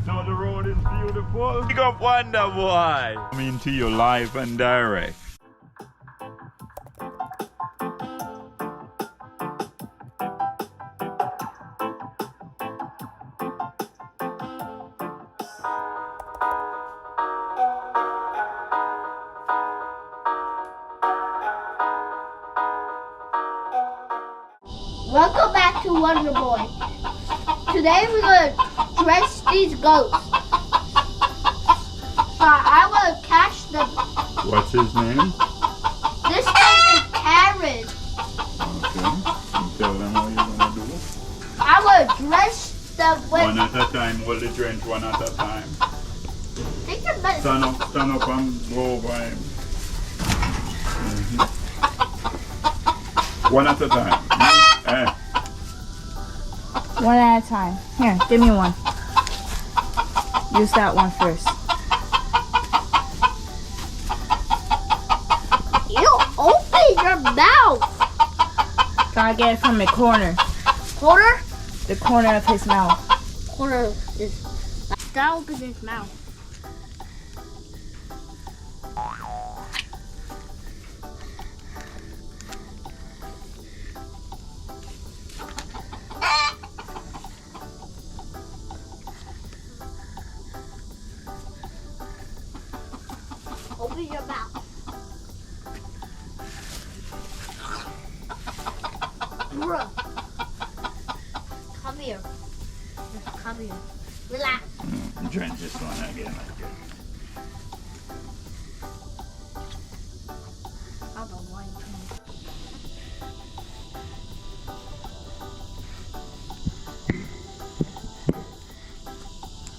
So the road is beautiful. Pick up Wonder Boy. Coming to you live and direct. Welcome back to Wonder Boy. Today we're going to dress these goats. So I will catch them. What's his name? This name is Karen. Okay. You tell them what you're going to do. I will dress them with... One at a time. Hold the drench one at a time. Take your medicine. Stand up and go over him. One at a time. Eh. One at a time. Here, give me one. Use that one first. You open your mouth. Gotta get it from the corner. Corner? The corner of his mouth. Corner is... That open his mouth. Open your mouth. Bruh. Come here. Just come here. Relax. Drench this one again. I don't know why you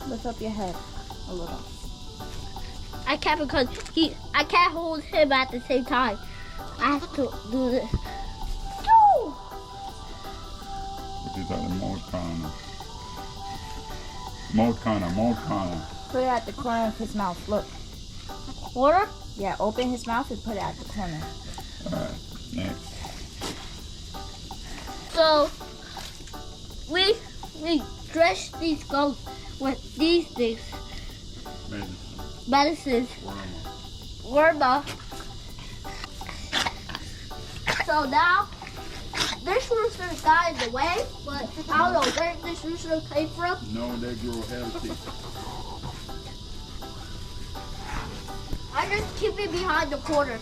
Lift up your head a little. I can't because I can't hold him at the same time. I have to do this. No! This is at the mouth corner. Put it at the corner of his mouth. Look. Corner? Yeah, open his mouth and put it at the corner. Alright, next. So we dress these goats with these things. Medicines. Worma. So now this rooster got in the way, but I don't know where this rooster came from. No, they grow healthy. I just keep it behind the corner.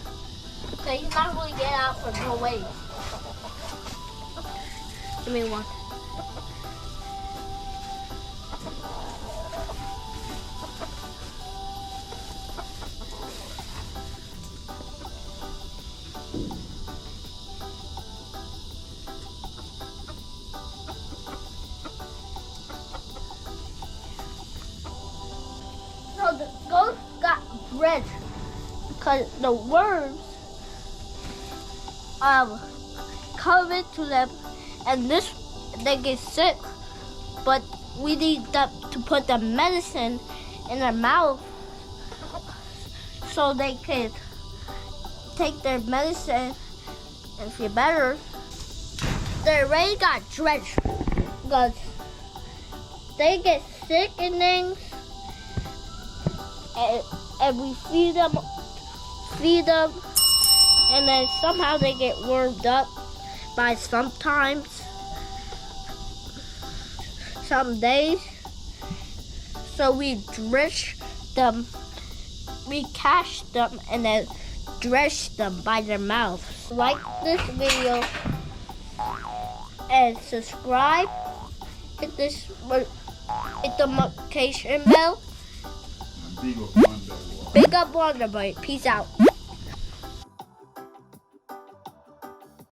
So he's not really get out for no way. Give me one. So the goats got drenched because the worms come into them, and they get sick. But we need them to put the medicine in their mouth so they can take their medicine and feel better. They already got drenched because they get sick and things. And we feed them, and then somehow they get warmed up by some days. So we drench them, we catch them, and then drench them by their mouth. Like this video and subscribe. Hit the notification bell. Big up Wonder Boy. Big up Wonder Boy. Peace out.